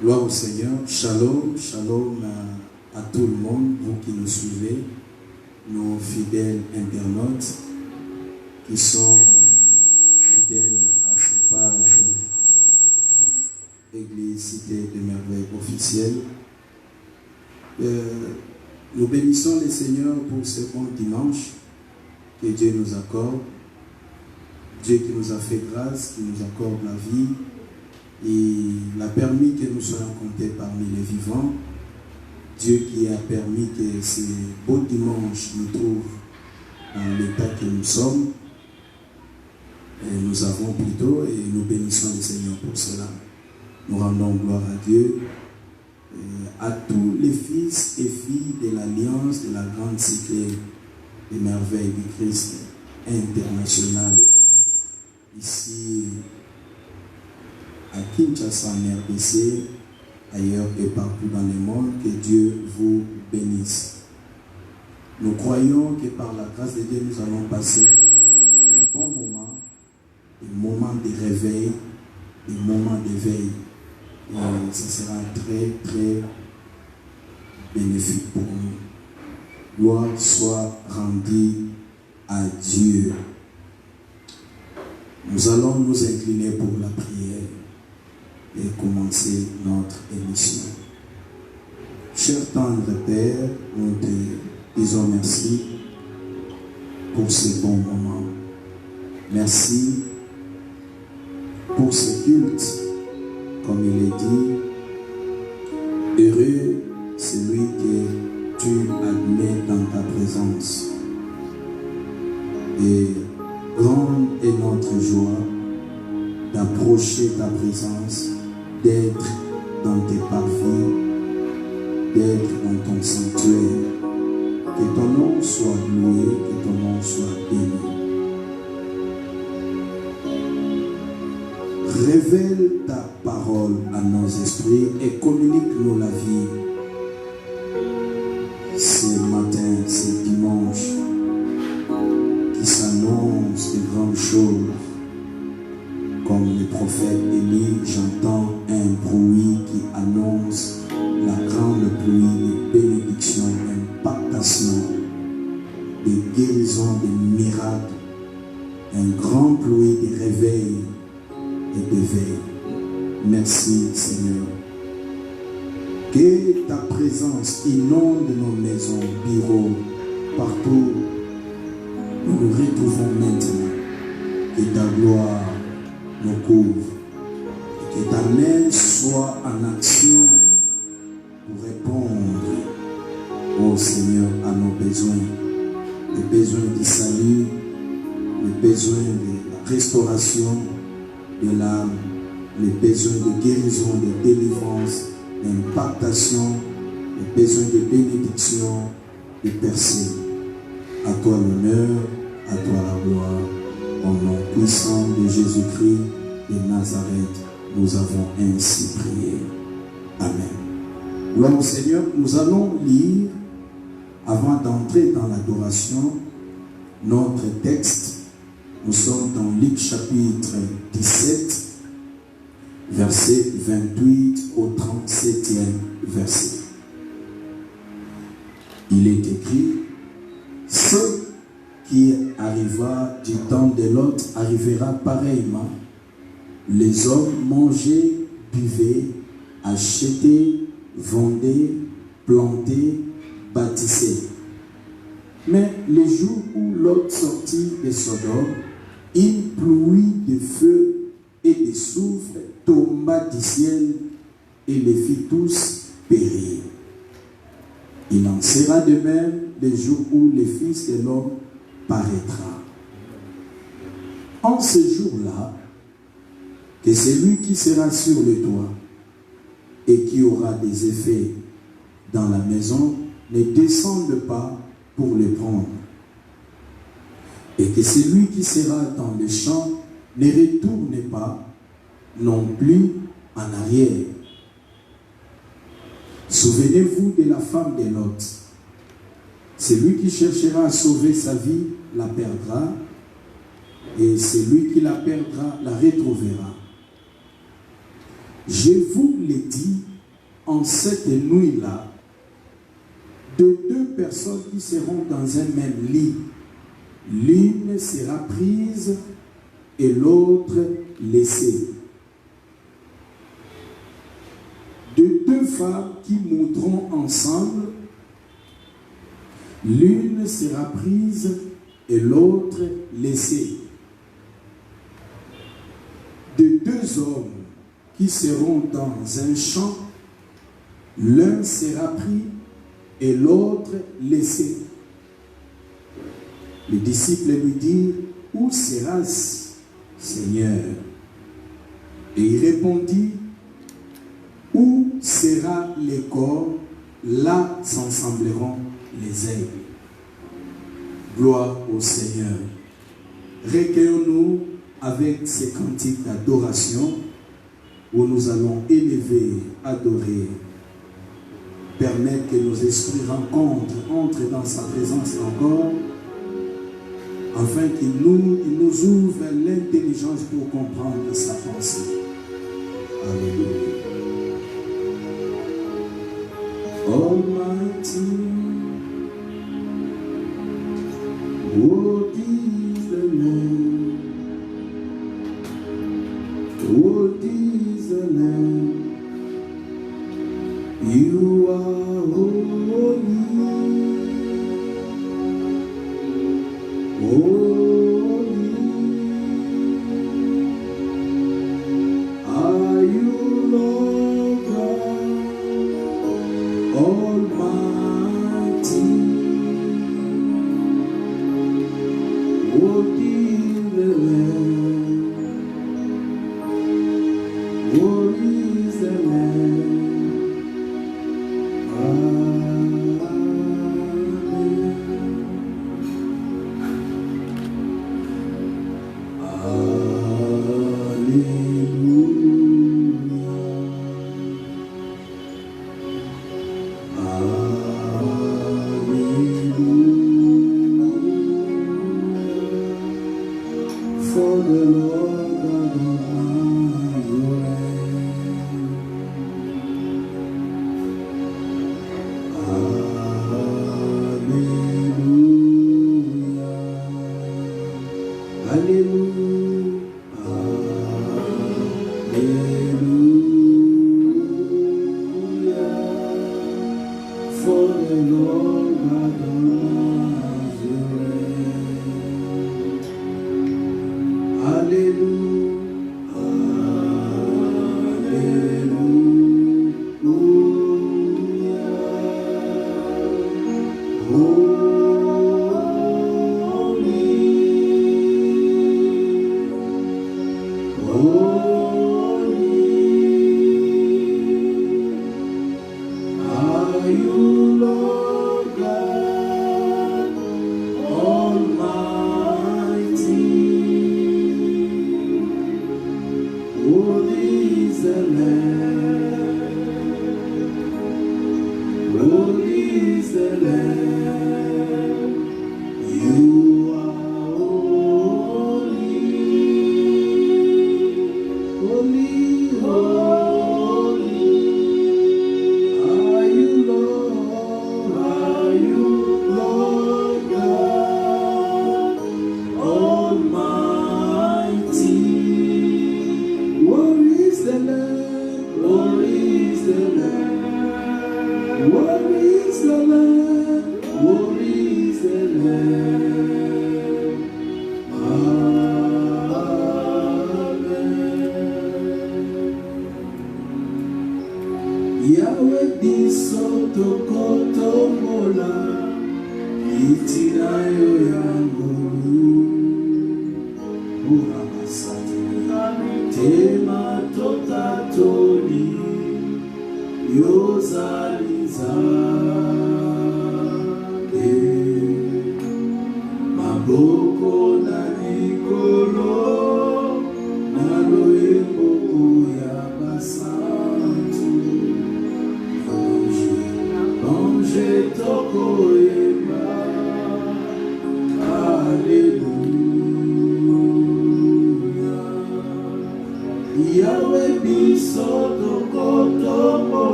Gloire au Seigneur. Shalom, shalom à tout le monde, vous qui nous suivez, nos fidèles internautes qui sont fidèles à cette page Église Cité des Merveilles officielle. Nous bénissons le Seigneur pour ce bon dimanche que Dieu nous accorde. Dieu qui nous a fait grâce, qui nous accorde la vie. Il a permis que nous soyons comptés parmi les vivants. Dieu qui a permis que ce beau dimanche nous trouve dans l'état que nous sommes. Et nous avons plutôt, et nous bénissons le Seigneur pour cela. Nous rendons gloire à Dieu, à tous les fils et filles de l'Alliance de la Grande Cité des Merveilles du Christ international. Ici, à Kinshasa, en RDC, ailleurs et partout dans le monde, que Dieu vous bénisse. Nous croyons que par la grâce de Dieu, nous allons passer un bon moment, des moments de réveil, des moments d'éveil. Et ce sera très, très bénéfique pour nous. Gloire soit rendue à Dieu. Nous allons nous incliner pour la prière et commencer notre émission. Cher tendre Père, nous te disons merci pour ce bon moment. Merci pour ce culte, comme il est dit. Heureux celui que tu admets dans ta présence. Et grande est notre joie d'approcher ta présence, d'être dans tes parvis, d'être dans ton sanctuaire. Que ton nom soit loué, que ton nom soit béni. Révèle ta parole à nos esprits et communique-nous la vie. Ce matin, ce dimanche, qui s'annonce de grandes choses. Comme le prophète Élie, j'entends un bruit qui annonce la grande pluie de bénédictions, d'impactation, de guérisons, de miracles, un grand pluie de réveil et d'éveil. Merci Seigneur. Que ta présence inonde nos maisons, bureaux, partout où nous nous retrouvons maintenant. Que ta gloire nous couvre. Que ta main soit en action pour répondre, ô Seigneur, à nos besoins. Les besoins du salut, les besoins de la restauration de l'âme, les besoins de guérison, de délivrance, d'impactation, les besoins de bénédiction, de percée. À toi l'honneur, à toi la gloire. Au nom puissant de Jésus-Christ de Nazareth, nous avons ainsi prié. Amen. Gloire au Seigneur, nous allons lire, avant d'entrer dans l'adoration, notre texte. Nous sommes dans Luc chapitre 17, verset 28 au 37e verset. Il est écrit: ce qui arriva du temps de Lot arrivera pareillement. Les hommes mangeaient, buvaient, achetaient, vendaient, plantaient, bâtissaient. Mais le jour où Lot sortit de Sodome, une pluie de feu et de soufre tomba du ciel et les fit tous périr. Il en sera de même le jour où le Fils de l'homme paraîtra. En ce jour-là, que celui qui sera sur le toit et qui aura des effets dans la maison ne descende pas pour les prendre. Et que celui qui sera dans le champ ne retourne pas non plus en arrière. Souvenez-vous de la femme de Lot. Celui qui cherchera à sauver sa vie la perdra, et celui qui la perdra la retrouvera. Je vous l'ai dit en cette nuit-là de deux personnes qui seront dans un même lit. L'une sera prise et l'autre laissée. De deux femmes qui mourront ensemble, l'une sera prise et l'autre laissée. De deux hommes qui seront dans un champ, l'un sera pris et l'autre laissé. Le disciple lui dit, où seras-tu, Seigneur? Et il répondit, où sera les corps, là s'ensembleront les aigles. Gloire au Seigneur. Recueillons-nous avec ces cantiques d'adoration où nous allons élever, adorer, permettre que nos esprits entrent dans sa présence encore, afin qu'il nous ouvre l'intelligence pour comprendre sa pensée. Alléluia. Almighty, what is the Lamb? What is the Lamb? You are holy. Holy are you, Lord God Almighty. What is the Lamb? What is the Lamb?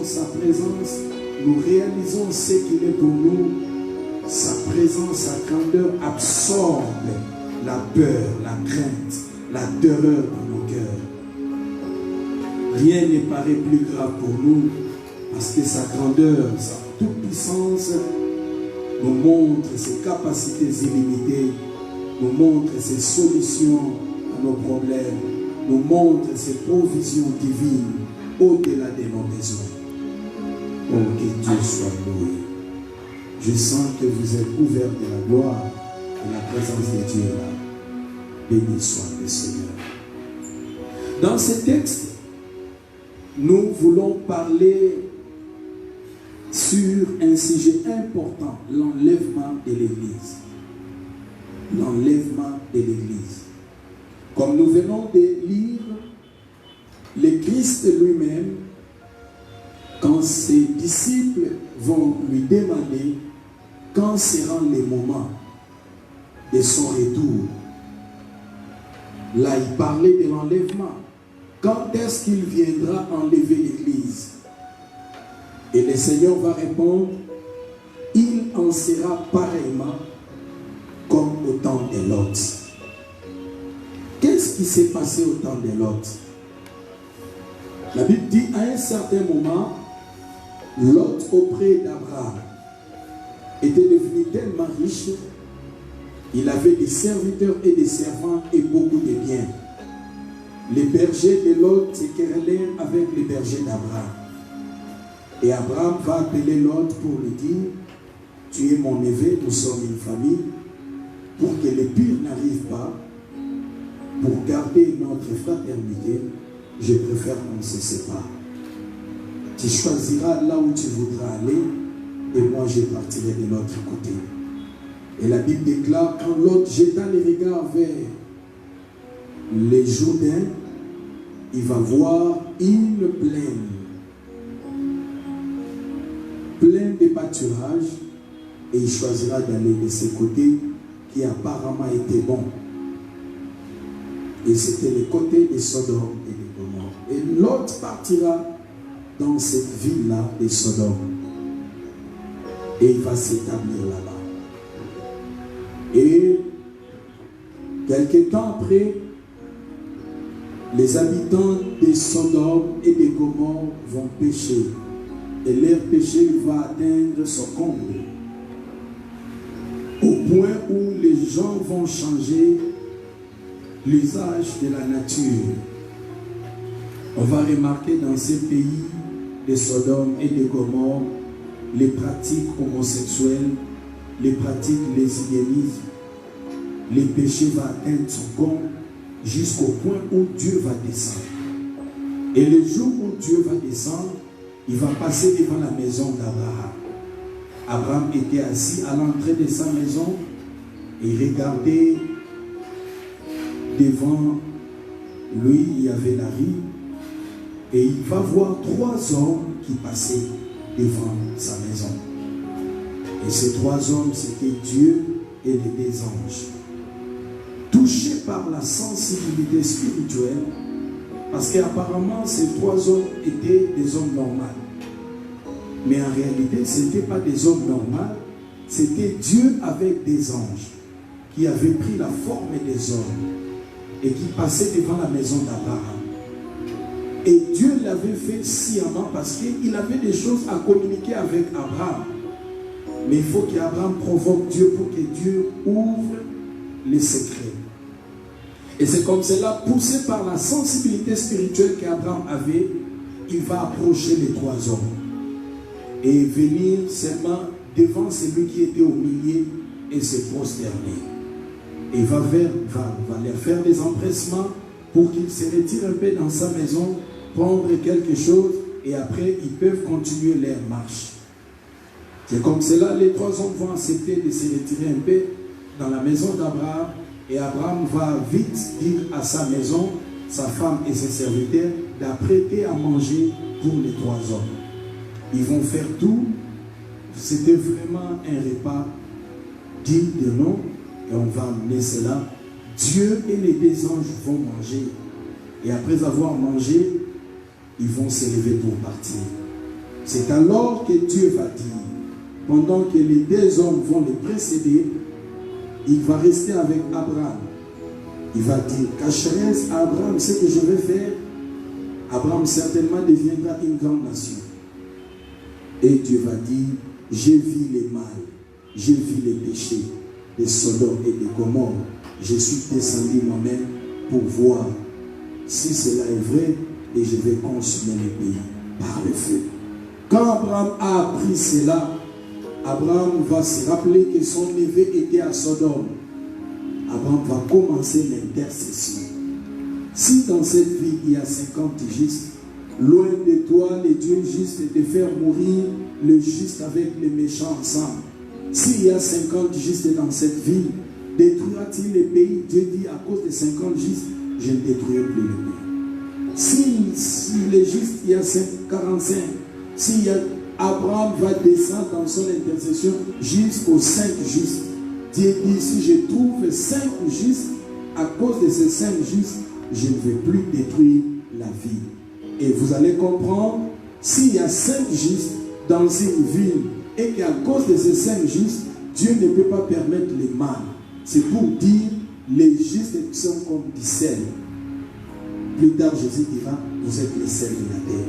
Sa présence, nous réalisons ce qu'il est pour nous. Sa présence, sa grandeur absorbe la peur, la crainte, la terreur dans nos cœurs. Rien ne paraît plus grave pour nous parce que sa grandeur, sa toute-puissance nous montre ses capacités illimitées, nous montre ses solutions à nos problèmes, nous montre ses provisions divines au-delà de nos besoins. Oh, que Dieu soit loué. Je sens que vous êtes couverts de la gloire et la présence de Dieu là. Béni soit le Seigneur. Dans ce texte, nous voulons parler sur un sujet important, l'enlèvement de l'Église. L'enlèvement de l'Église. Comme nous venons de lire, le Christ lui-même, quand ses disciples vont lui demander quand sera le moment de son retour, là il parlait de l'enlèvement. Quand est-ce qu'il viendra enlever l'Église? Et le Seigneur va répondre, il en sera pareillement comme au temps de Lot. Qu'est-ce qui s'est passé au temps de Lot? La Bible dit à un certain moment, Lot auprès d'Abraham était devenu tellement riche, il avait des serviteurs et des servants et beaucoup de biens. Les bergers de Lot se querellaient avec les bergers d'Abraham. Et Abraham va appeler Lot pour lui dire, tu es mon neveu, nous sommes une famille, pour que le pire n'arrive pas, pour garder notre fraternité, je préfère qu'on se sépare. Tu choisiras là où tu voudras aller et moi je partirai de l'autre côté. Et la Bible déclare, quand Lot jeta les regards vers les Jourdains, il va voir une plaine, pleine de pâturages, et il choisira d'aller de ce côté qui apparemment était bon. Et c'était le côté de Sodome et de Gomorrhe. Et Lot partira dans cette ville-là de Sodome. Et il va s'établir là-bas. Et quelque temps après, les habitants de Sodome et de Gomorrhe vont pécher et leur péché va atteindre son comble. Au point où les gens vont changer l'usage de la nature. On va remarquer dans ces pays de Sodome et de Gomorrhe les pratiques homosexuelles, les pratiques lesbianisme, les péchés vont atteindre son comble jusqu'au point où Dieu va descendre. Et le jour où Dieu va descendre, il va passer devant la maison d'Abraham. Abraham était assis à l'entrée de sa maison et regardait devant lui, il y avait la rue, et il va voir 3 hommes qui passaient devant sa maison. Et ces 3 hommes, c'était Dieu et les 2 anges. Touchés par la sensibilité spirituelle, parce qu'apparemment ces 3 hommes étaient des hommes normaux. Mais en réalité, ce n'étaient pas des hommes normaux, c'était Dieu avec des anges qui avaient pris la forme des hommes et qui passaient devant la maison d'Abraham. Et Dieu l'avait fait sciemment parce qu'il avait des choses à communiquer avec Abraham. Mais il faut qu'Abraham provoque Dieu pour que Dieu ouvre les secrets. Et c'est comme cela, poussé par la sensibilité spirituelle qu'Abraham avait, il va approcher les 3 hommes et venir seulement devant celui qui était au milieu et se prosterner. Et il va leur faire des empressements pour qu'ils se retirent un peu dans sa maison, prendre quelque chose et après ils peuvent continuer leur marche. C'est comme cela, les 3 hommes vont accepter de se retirer un peu dans la maison d'Abraham. Et Abraham va vite dire à sa maison, sa femme et ses serviteurs, d'apprêter à manger pour les 3 hommes. Ils vont faire tout. C'était vraiment un repas digne de nom. Et on va amener cela. Dieu et les 2 anges vont manger. Et après avoir mangé, ils vont se lever pour partir. C'est alors que Dieu va dire, pendant que les 2 hommes vont les précéder, il va rester avec Abraham. Il va dire, cacheresse à Abraham ce que je vais faire. Abraham certainement deviendra une grande nation. Et Dieu va dire, j'ai vu les mal, j'ai vu les péchés de Sodome et de Gomorrhe. Je suis descendu moi-même pour voir si cela est vrai et je vais consumer le pays par le feu. Quand Abraham a appris cela, Abraham va se rappeler que son neveu était à Sodome. Abraham va commencer l'intercession. Si dans cette vie il y a 50 justes, loin de toi les dieux justes de faire mourir le juste avec les méchants ensemble. S'il y a 50 justes dans cette ville, détruira-t-il le pays? Dieu dit à cause des 50 justes, je ne détruirai plus le pays. Si les justes, il y a 45, s'il y a Abraham va descendre dans son intercession jusqu'aux 5 justes. Dieu dit, si je trouve 5 justes, à cause de ces 5 justes, je ne vais plus détruire la vie. Et vous allez comprendre, s'il y a 5 justes dans une ville, et qu'à cause de ces 5 justes, Dieu ne peut pas permettre les mal. C'est pour dire, les justes sont comme du sel. Plus tard, Jésus dira, vous êtes les sels de la terre.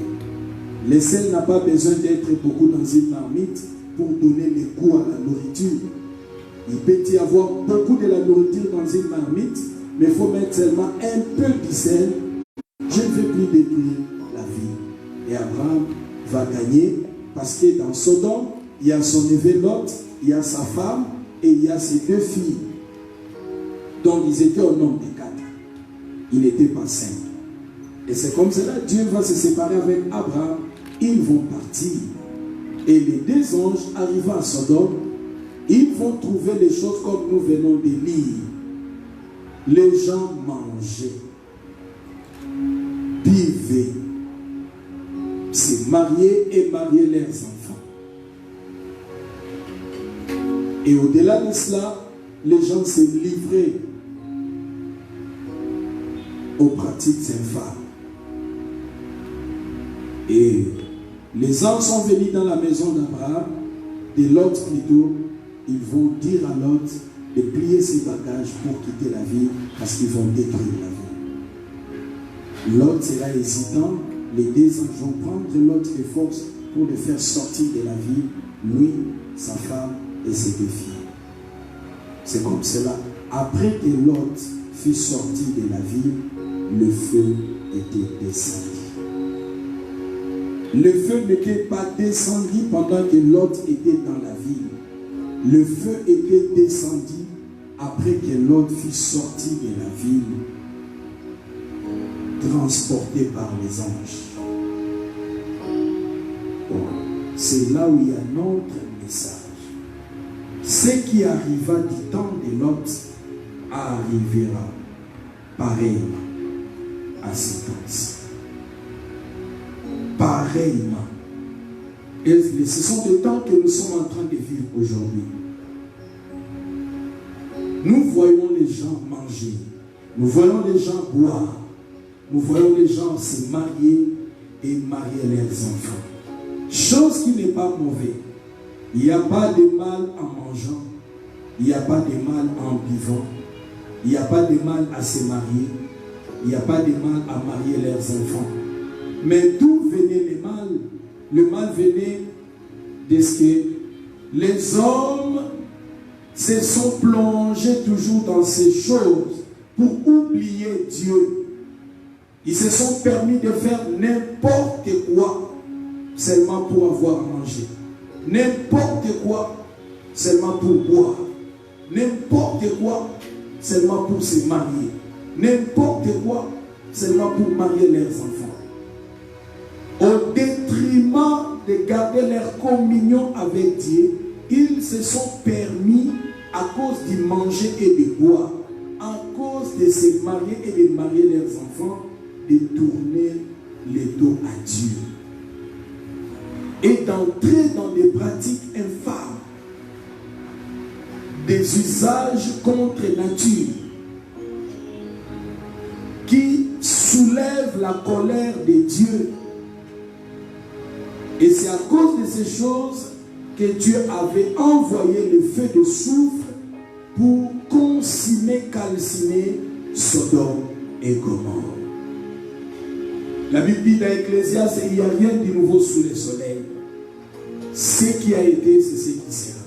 Le sel n'a pas besoin d'être beaucoup dans une marmite pour donner le goût à la nourriture. Il peut y avoir beaucoup de la nourriture dans une marmite, mais il faut mettre seulement un peu de sel. Je ne vais plus détruire la vie. Et Abraham va gagner parce que dans Sodome, il y a son neveu Lot, il y a sa femme et il y a ses 2 filles. Donc ils étaient au nombre de 4. Il n'était pas 5. Et c'est comme cela, Dieu va se séparer avec Abraham. Ils vont partir. Et les 2 anges arrivant à Sodome, ils vont trouver les choses comme nous venons de lire. Les gens mangeaient, buvaient, se mariaient et mariaient leurs enfants. Et au-delà de cela, les gens se livraient aux pratiques infâmes. Et les anges sont venus dans la maison d'Abraham, de Lot plutôt. Ils vont dire à Lot de plier ses bagages pour quitter la ville parce qu'ils vont détruire la ville. Lot sera hésitant. Les 2 anges vont prendre Lot de force pour le faire sortir de la ville, lui, sa femme et ses 2 filles. C'est comme cela. Après que Lot fut sorti de la ville, le feu était descendu. Le feu n'était pas descendu pendant que Lot était dans la ville. Le feu était descendu après que Lot fut sorti de la ville, transporté par les anges. Bon, c'est là où il y a notre message. Ce qui arriva du temps de Lot arrivera pareillement à ce temps-ci. Pareillement. Et ce sont des temps que nous sommes en train de vivre aujourd'hui. Nous voyons les gens manger. Nous voyons les gens boire. Nous voyons les gens se marier et marier leurs enfants. Chose qui n'est pas mauvaise. Il n'y a pas de mal en mangeant. Il n'y a pas de mal en vivant. Il n'y a pas de mal à se marier. Il n'y a pas de mal à marier leurs enfants. Mais d'où venait le mal? Le mal venait de ce que les hommes se sont plongés toujours dans ces choses pour oublier Dieu. Ils se sont permis de faire n'importe quoi seulement pour avoir à manger. N'importe quoi seulement pour boire. N'importe quoi seulement pour se marier. N'importe quoi seulement pour marier leurs enfants. Au détriment de garder leur communion avec Dieu, ils se sont permis, à cause de manger et de boire, à cause de se marier et de marier leurs enfants, de tourner le dos à Dieu et d'entrer dans des pratiques infâmes, des usages contre nature qui soulèvent la colère de Dieu. Et c'est à cause de ces choses que Dieu avait envoyé le feu de soufre pour consumer, calciner Sodome et Gomorrhe. La Bible dit dans Ecclésiaste, il n'y a rien de nouveau sous le soleil. Ce qui a été, c'est ce qui sera.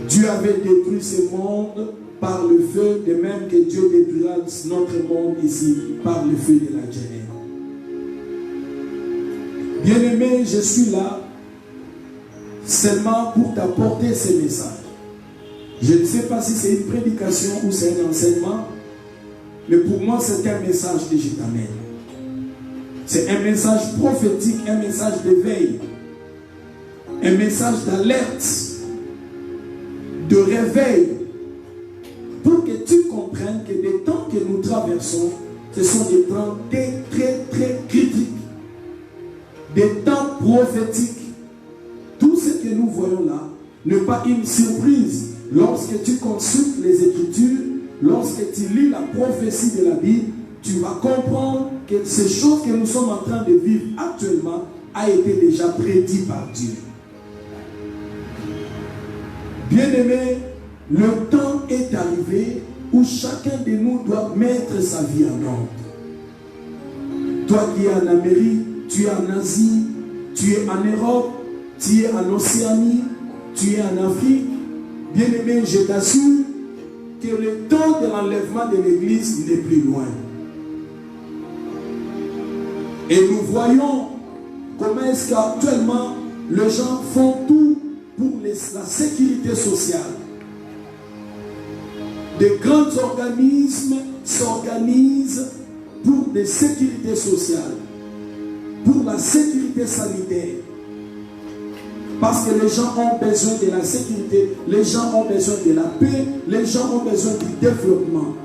Dieu avait détruit ce monde par le feu, de même que Dieu détruira notre monde ici par le feu de la Genèse. Bien-aimé, je suis là seulement pour t'apporter ce message. Je ne sais pas si c'est une prédication ou c'est un enseignement, mais pour moi c'est un message que je t'amène. C'est un message prophétique, un message d'éveil, un message d'alerte, de réveil, pour que tu comprennes que les temps que nous traversons, ce sont des temps très très critiques, des temps prophétiques. Tout ce que nous voyons là n'est pas une surprise. Lorsque tu consultes les Écritures, lorsque tu lis la prophétie de la Bible, tu vas comprendre que ces choses que nous sommes en train de vivre actuellement a été déjà prédit par Dieu. Bien-aimé, le temps est arrivé où chacun de nous doit mettre sa vie en ordre. Toi qui es en Amérique, tu es en Asie, tu es en Europe, tu es en Océanie, tu es en Afrique. Bien-aimé, je t'assure que le temps de l'enlèvement de l'Église n'est plus loin. Et nous voyons comment est-ce qu'actuellement les gens font tout pour la sécurité sociale. De grands organismes s'organisent pour des sécurités sociales, pour la sécurité sanitaire. Parce que les gens ont besoin de la sécurité, les gens ont besoin de la paix, les gens ont besoin du développement.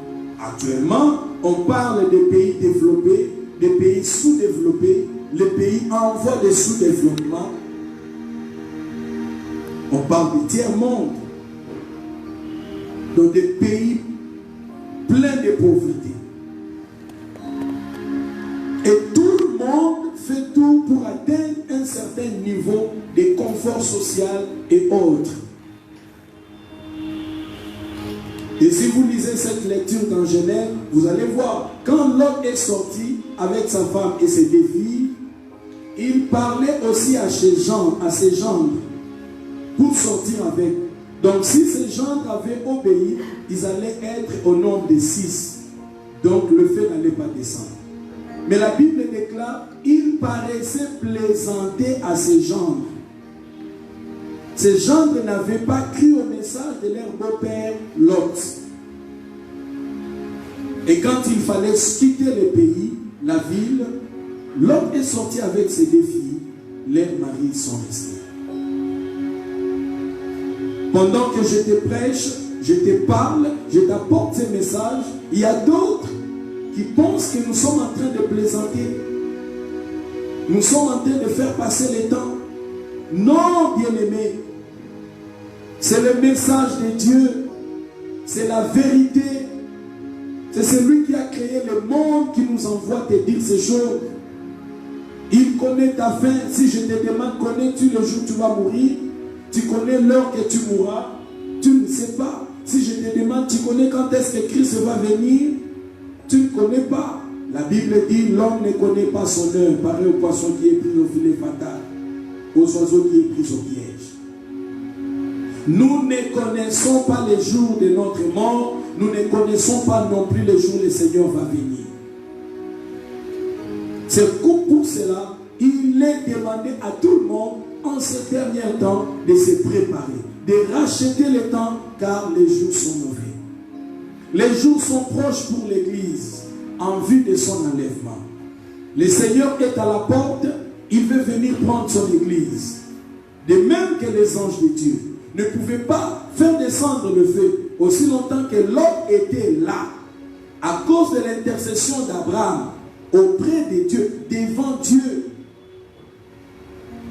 Actuellement, on parle des pays développés, des pays sous-développés, les pays en voie de sous-développement. On parle du tiers-monde, dans des pays pleins de pauvreté. Et tout le monde fait tout pour atteindre un certain niveau de confort social et autres. Et si vous lisez cette lecture dans Genèse, vous allez voir, quand Lot est sorti avec sa femme et ses 2 filles, il parlait aussi à ses gendres pour sortir avec. Donc si ces gendres avaient obéi, ils allaient être au nombre de 6. Donc le feu n'allait pas descendre. Mais la Bible déclare, il paraissait plaisanter à ses gendres. Ces gendres n'avaient pas cru au message de leur beau-père Lot. Et quand il fallait quitter le pays, la ville, Lot est sorti avec ses 2 filles. Leurs maris sont restés. Pendant que je te prêche, je te parle, je t'apporte ces messages, il y a d'autres qui pensent que nous sommes en train de plaisanter. Nous sommes en train de faire passer le temps. Non, bien-aimés. C'est le message de Dieu. C'est la vérité. C'est celui qui a créé le monde qui nous envoie te dire ces choses. Il connaît ta fin. Si je te demande, connais-tu le jour où tu vas mourir? Tu connais l'heure que tu mourras? Tu ne sais pas. Si je te demande, tu connais quand est-ce que Christ va venir? Tu ne connais pas. La Bible dit, l'homme ne connaît pas son heure. Pareil au poisson qui est pris au filet fatal, aux oiseaux qui est pris au piège. Nous ne connaissons pas les jours de notre mort. Nous ne connaissons pas non plus les jours où le Seigneur va venir. C'est pour cela, il est demandé à tout le monde en ces derniers temps de se préparer, de racheter le temps, car les jours sont mauvais. Les jours sont proches pour l'Église en vue de son enlèvement. Le Seigneur est à la porte, il veut venir prendre son Église. De même que les anges de Dieu ne pouvaient pas faire descendre le feu aussi longtemps que Lot était là, à cause de l'intercession d'Abraham auprès de Dieu, devant Dieu.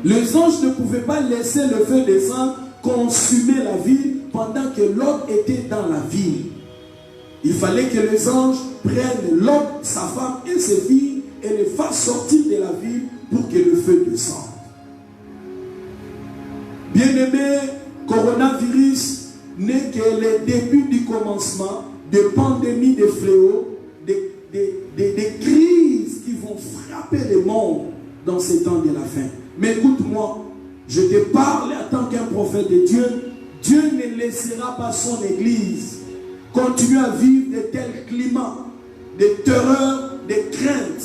Les anges ne pouvaient pas laisser le feu descendre, consumer la ville pendant que Lot était dans la ville. Il fallait que les anges prennent Lot, sa femme et ses filles et les fassent sortir de la ville pour que le feu descende. Bien-aimé, coronavirus n'est que le début du commencement de pandémies, de fléaux, des crises qui vont frapper le monde dans ces temps de la fin. Mais écoute-moi, je te parle en tant qu'un prophète de Dieu. Dieu ne laissera pas son Église continuer à vivre de tels climats, de terreur, de crainte.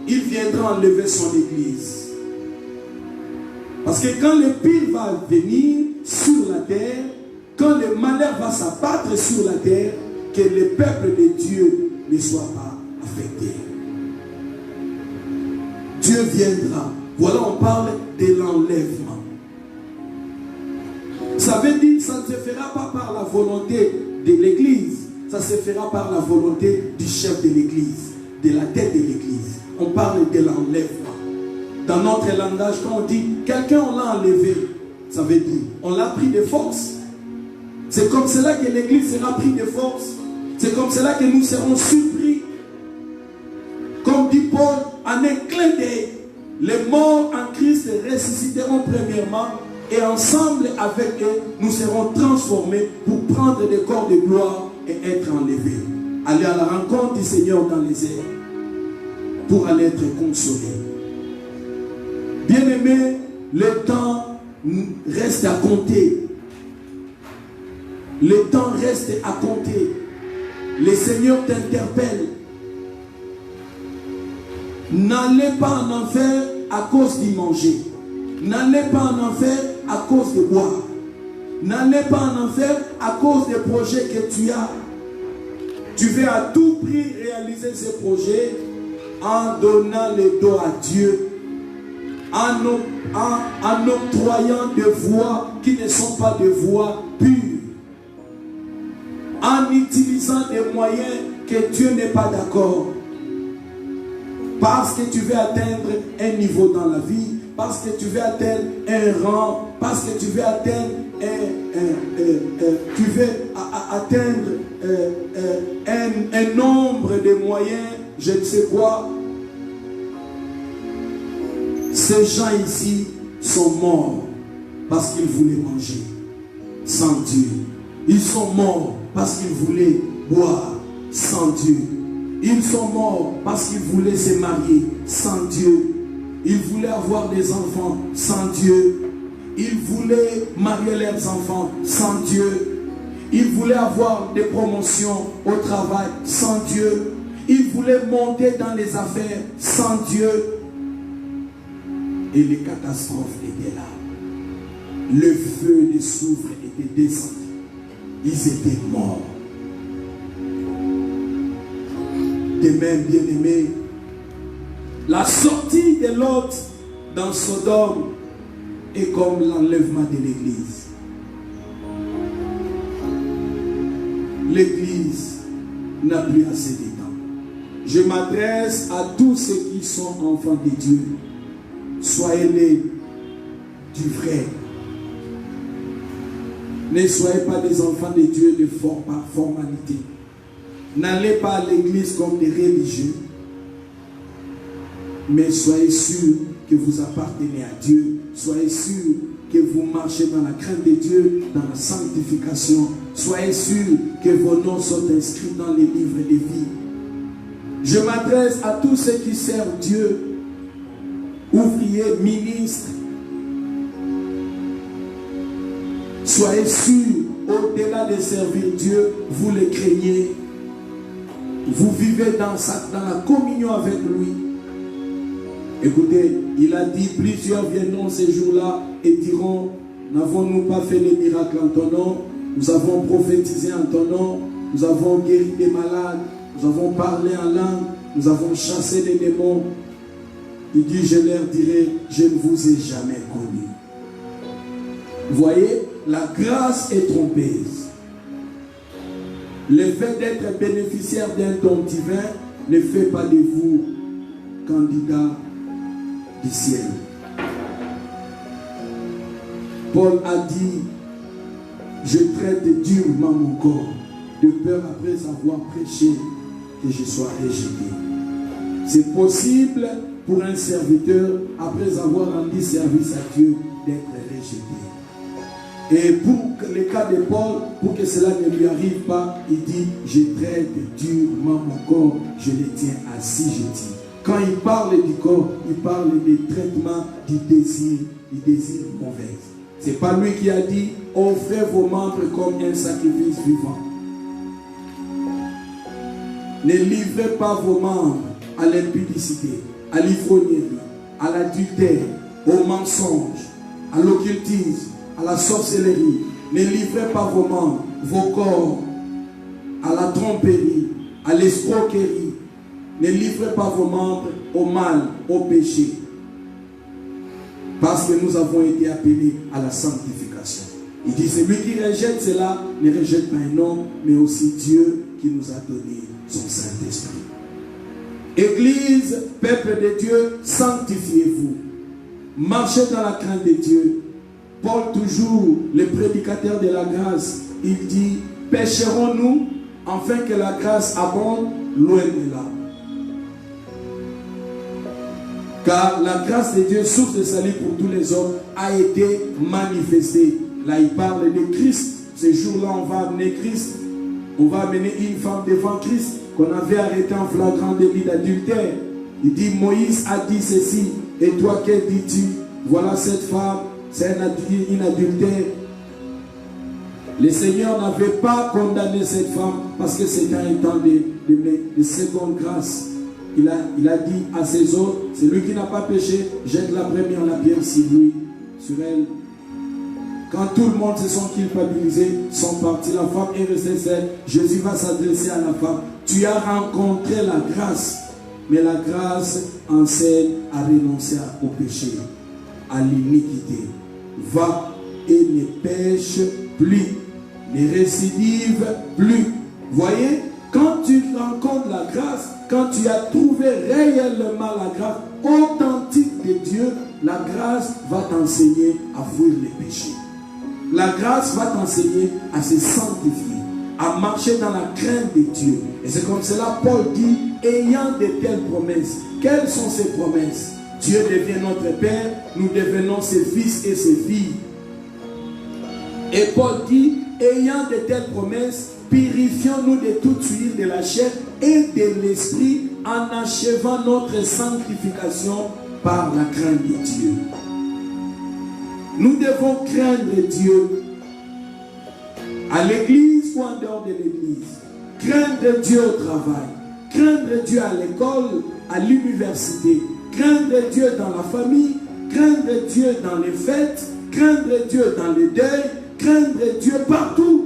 Il viendra enlever son Église. Parce que quand le pire va venir sur la terre, quand le malheur va s'abattre sur la terre, que le peuple de Dieu ne soit pas affecté. Dieu viendra. Voilà, on parle de l'enlèvement. Ça veut dire que ça ne se fera pas par la volonté de l'Église. Ça se fera par la volonté du chef de l'Église, de la tête de l'Église. On parle de l'enlèvement. Dans notre langage, quand on dit quelqu'un on l'a enlevé, ça veut dire on l'a pris de force. C'est comme cela que l'Église sera prise de force. C'est comme cela que nous serons surpris. Comme dit Paul, en un clin d'œil, les morts en Christ ressusciteront premièrement et ensemble avec eux, nous serons transformés pour prendre des corps de gloire et être enlevés. Aller à la rencontre du Seigneur dans les airs pour aller être consolés. Bien-aimés, le temps reste à compter. Le temps reste à compter. Le Seigneur t'interpelle. N'allez pas en enfer à cause d'y manger. N'allez pas en enfer à cause de boire. N'allez pas en enfer à cause des projets que tu as. Tu veux à tout prix réaliser ces projets en donnant le dos à Dieu, en octroyant des voies qui ne sont pas des voies pures, en utilisant des moyens que Dieu n'est pas d'accord. Parce que tu veux atteindre un niveau dans la vie, parce que tu veux atteindre un rang, parce que tu veux atteindre un nombre de moyens, je ne sais quoi. Ces gens ici sont morts parce qu'ils voulaient manger sans Dieu. Ils sont morts parce qu'ils voulaient boire sans Dieu. Ils sont morts parce qu'ils voulaient se marier sans Dieu. Ils voulaient avoir des enfants sans Dieu. Ils voulaient marier leurs enfants sans Dieu. Ils voulaient avoir des promotions au travail sans Dieu. Ils voulaient monter dans les affaires sans Dieu. Et les catastrophes étaient là. Le feu de soufre était descendu. Ils étaient morts. De même, bien-aimés, la sortie de Lot dans Sodome est comme l'enlèvement de l'Église. L'Église n'a plus assez de temps. Je m'adresse à tous ceux qui sont enfants de Dieu. Soyez-les du vrai. Ne soyez pas des enfants de Dieu par formalité. N'allez pas à l'église comme des religieux. Mais soyez sûrs que vous appartenez à Dieu. Soyez sûrs que vous marchez dans la crainte de Dieu, dans la sanctification. Soyez sûrs que vos noms sont inscrits dans les livres de vie. Je m'adresse à tous ceux qui servent Dieu, ouvriers, ministres. Soyez sûrs, au-delà de servir Dieu, vous le craignez. Vous vivez dans la communion avec lui. Écoutez, il a dit, plusieurs viendront ces jours-là et diront, n'avons-nous pas fait des miracles en ton nom? Nous avons prophétisé en ton nom, nous avons guéri des malades, nous avons parlé en langue, nous avons chassé des démons. Il dit, je leur dirai, je ne vous ai jamais connus. Voyez, la grâce est trompeuse. Le fait d'être bénéficiaire d'un don divin ne fait pas de vous candidat du ciel. Paul a dit, je traite durement mon corps, de peur après avoir prêché que je sois rejeté. C'est possible pour un serviteur, après avoir rendu service à Dieu, d'être rejeté. Et pour le cas de Paul, pour que cela ne lui arrive pas, il dit, je traite durement mon corps, je le tiens assujetti. Quand il parle du corps, il parle du traitement du désir mauvais. Ce n'est pas lui qui a dit, offrez vos membres comme un sacrifice vivant. Ne livrez pas vos membres à l'impudicité, à l'ivrognerie, à l'adultère, au mensonge, à l'occultisme, à la sorcellerie. Ne livrez pas vos membres, vos corps, à la tromperie, à l'escroquerie. Ne livrez pas vos membres au mal, au péché. Parce que nous avons été appelés à la sanctification. Il dit, celui qui rejette cela ne rejette pas un homme, mais aussi Dieu qui nous a donné son Saint-Esprit. Église, peuple de Dieu, sanctifiez-vous. Marchez dans la crainte de Dieu. Paul, toujours le prédicateur de la grâce, il dit, pécherons-nous afin que la grâce abonde? Loin de là. Car la grâce de Dieu, source de salut pour tous les hommes, a été manifestée. Là, il parle de Christ. Ce jour-là, on va amener Christ. On va amener une femme devant Christ qu'on avait arrêtée en flagrant délit d'adultère. Il dit, Moïse a dit ceci. Et toi, que dis-tu? Voilà cette femme, c'est une adultère. Le Seigneur n'avait pas condamné cette femme parce que c'était un temps de seconde grâce. Il a dit à ses autres, celui qui n'a pas péché, jette la première la pierre sur lui, sur elle. Quand tout le monde se sont culpabilisés, sont partis, la femme est restée seule. Jésus va s'adresser à la femme. Tu as rencontré la grâce, mais la grâce enseigne à renoncer au péché, à l'iniquité. Va et ne pêche plus, ne récidive plus. Voyez, quand tu rencontres la grâce, quand tu as trouvé réellement la grâce authentique de Dieu, la grâce va t'enseigner à fuir les péchés. La grâce va t'enseigner à se sanctifier, à marcher dans la crainte de Dieu. Et c'est comme cela Paul dit, ayant de telles promesses. Quelles sont ces promesses? Dieu devient notre Père, nous devenons ses fils et ses filles. Et Paul dit, ayant de telles promesses, purifions-nous de toute huile de la chair et de l'esprit en achevant notre sanctification par la crainte de Dieu. Nous devons craindre Dieu à l'église ou en dehors de l'église. Craindre Dieu au travail. Craindre Dieu à l'école, à l'université. Craindre Dieu dans la famille. Craindre Dieu dans les fêtes. Craindre Dieu dans les deuils. Craindre Dieu partout.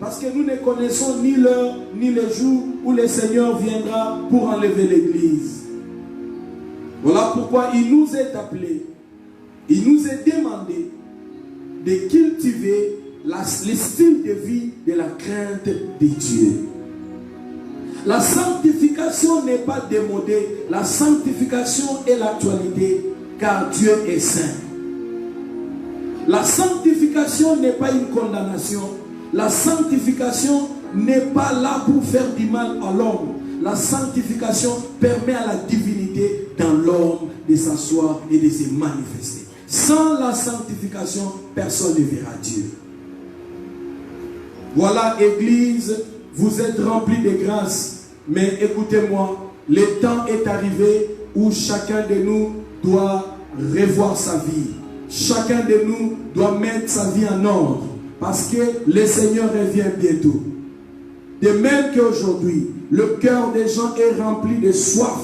Parce que nous ne connaissons ni l'heure, ni le jour où le Seigneur viendra pour enlever l'église. Voilà pourquoi il nous est appelé, il nous est demandé de cultiver le style de vie de la crainte de Dieu. La sanctification n'est pas démodée, la sanctification est l'actualité, car Dieu est saint. La sanctification n'est pas une condamnation. La sanctification n'est pas là pour faire du mal à l'homme. La sanctification permet à la divinité dans l'homme de s'asseoir et de se manifester. Sans la sanctification, personne ne verra Dieu. Voilà, Église, vous êtes remplis de grâce. Mais écoutez-moi, le temps est arrivé où chacun de nous doit revoir sa vie. Chacun de nous doit mettre sa vie en ordre. Parce que le Seigneur revient bientôt. De même qu'aujourd'hui, le cœur des gens est rempli de soif,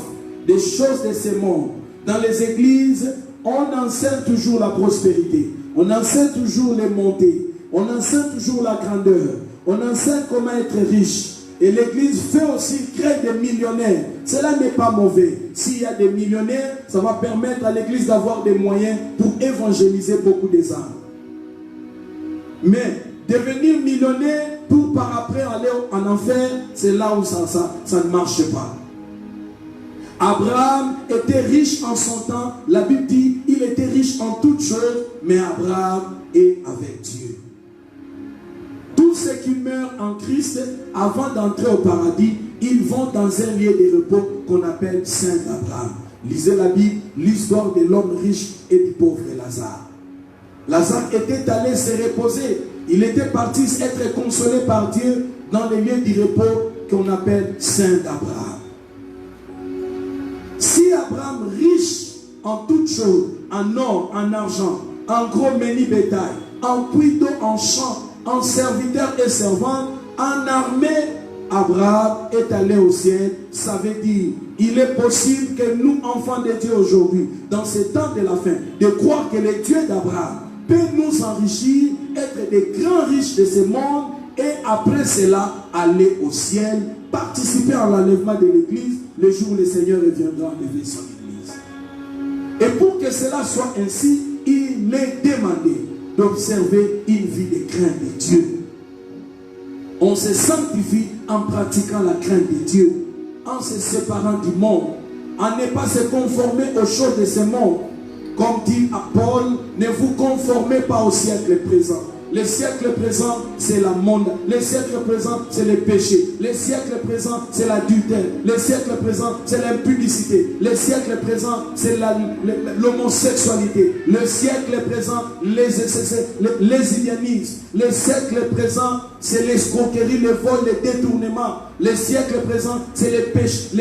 des choses de ce monde. Dans les églises, on enseigne toujours la prospérité. On enseigne toujours les montées. On enseigne toujours la grandeur. On enseigne comment être riche. Et l'église fait aussi créer des millionnaires. Cela n'est pas mauvais. S'il y a des millionnaires, ça va permettre à l'église d'avoir des moyens pour évangéliser beaucoup des âmes. Mais devenir millionnaire pour par après aller en enfer, c'est là où ça ne marche pas. Abraham était riche en son temps. La Bible dit il était riche en toutes choses, mais Abraham est avec Dieu. Tous ceux qui meurent en Christ, avant d'entrer au paradis, ils vont dans un lieu de repos qu'on appelle Saint Abraham. Lisez la Bible, l'histoire de l'homme riche et du pauvre Lazare. Lazare était allé se reposer. Il était parti être consolé par Dieu dans le lieu du repos qu'on appelle Saint Abraham. Si Abraham, riche en toutes choses, en or, en argent, en gros menu bétail, en puits d'eau, en champ, en serviteur et servante, en armée, Abraham est allé au ciel. Ça veut dire, il est possible que nous, enfants de Dieu aujourd'hui, dans ce temps de la fin, de croire que le Dieu d'Abraham peut nous enrichir, être des grands riches de ce monde, et après cela, aller au ciel, participer à l'enlèvement de l'église, le jour où le Seigneur reviendra enlever son église. Et pour que cela soit ainsi, il est demandé d'observer une vie de crainte de Dieu. On se sanctifie en pratiquant la crainte de Dieu, en se séparant du monde, en ne pas se conformer aux choses de ce monde. Comme dit Paul, ne vous conformez pas au siècle présent. Le siècle présent, c'est la monde. Le siècle présent, c'est le péché. Le siècle présent, c'est l'adultère. Le siècle présent, c'est l'impudicité. Le siècle présent, c'est l'homosexualité. Le siècle présent, les ilianismes. Le siècle présent, c'est l'escroquerie, le vol, le détournement. Le siècle présent, c'est le péché,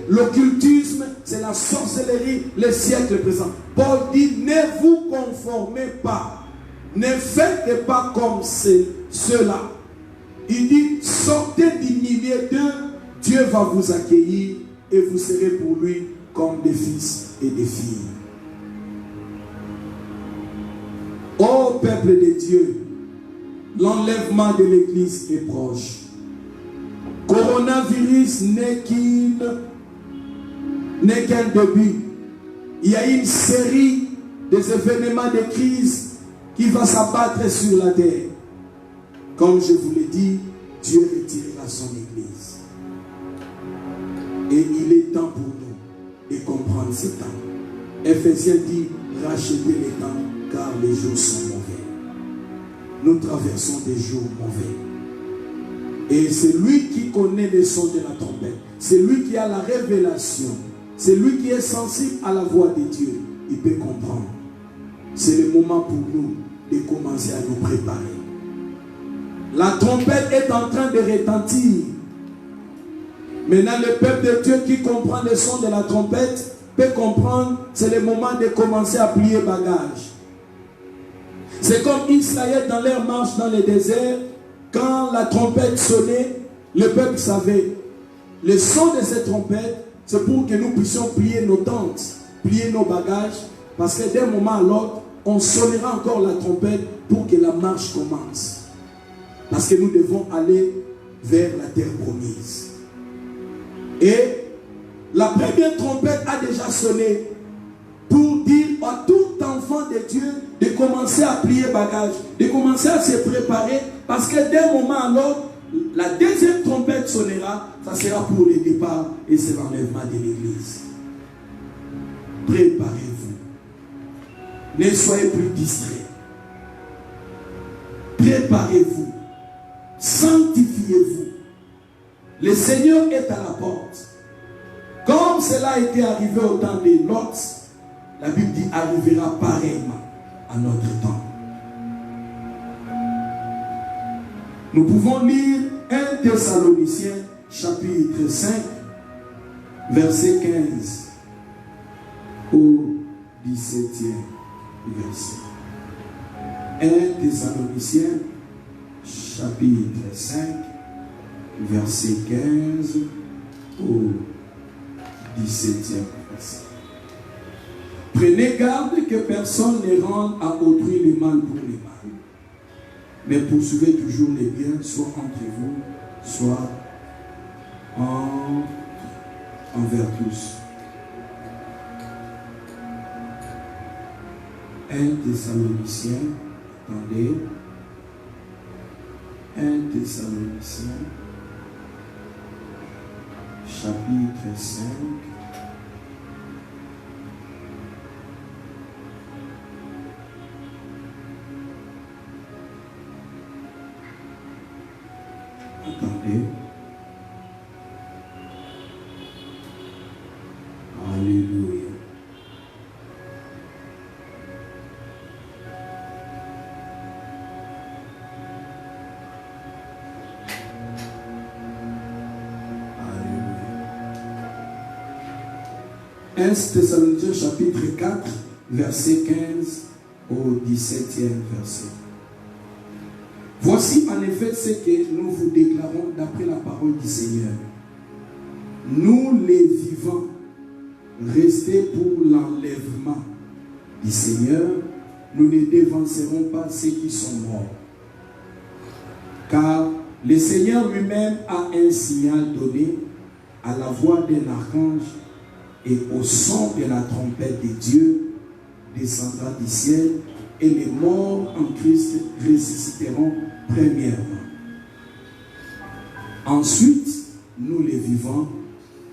l'occultisme, c'est la sorcellerie. Le siècle présent. Paul dit, ne vous conformez pas. Ne faites pas comme ceux-là. Il dit, sortez du milieu d'eux, Dieu va vous accueillir et vous serez pour lui comme des fils et des filles. Ô peuple de Dieu, l'enlèvement de l'église est proche. Coronavirus n'est qu'un début. Il y a une série des événements de crise qui va s'abattre sur la terre. Comme je vous l'ai dit, Dieu retirera son église. Et il est temps pour nous de comprendre ce temps. Éphésiens dit, rachetez les temps, car les jours sont mauvais. Nous traversons des jours mauvais. Et c'est lui qui connaît le son de la trompette. C'est lui qui a la révélation. C'est lui qui est sensible à la voix de Dieu. Il peut comprendre. C'est le moment pour nous de commencer à nous préparer. La trompette est en train de retentir. Maintenant, le peuple de Dieu qui comprend le son de la trompette peut comprendre, c'est le moment de commencer à plier bagage. C'est comme Israël dans leur marche dans le désert, quand la trompette sonnait, le peuple savait. Le son de cette trompette, c'est pour que nous puissions plier nos tentes, plier nos bagages, parce que d'un moment à l'autre, on sonnera encore la trompette pour que la marche commence. Parce que nous devons aller vers la terre promise. Et la première trompette a déjà sonné pour dire à tout enfant de Dieu de commencer à plier bagage, de commencer à se préparer, parce que d'un moment à l'autre, la deuxième trompette sonnera, ça sera pour le départ et c'est l'enlèvement de l'église. Préparez-vous. Ne soyez plus distraits. Préparez-vous. Sanctifiez-vous. Le Seigneur est à la porte. Comme cela a été arrivé au temps de Lot, la Bible dit arrivera pareillement à notre temps. Nous pouvons lire 1 Thessaloniciens chapitre 5 verset 15 au 17e verset. 1 Thessaloniciens chapitre 5 verset 15 au 17e verset. Prenez garde que personne ne rende à autrui le mal pour le mal, mais poursuivez toujours les biens, soit entre vous, soit envers tous. 1 Thessaloniciens, attendez, 1 Thessaloniciens, chapitre 5, attendez. Alléluia. Alléluia. 1 Thessaloniciens chapitre 4, verset 15 au 17e verset. Voici en effet ce que nous vous déclarons d'après la parole du Seigneur. Nous les vivants, restés pour l'enlèvement du Seigneur, nous ne dévancerons pas ceux qui sont morts. Car le Seigneur lui-même a un signal donné à la voix d'un archange et au son de la trompette de Dieu descendra du ciel, et les morts en Christ ressusciteront premièrement. Ensuite, nous les vivants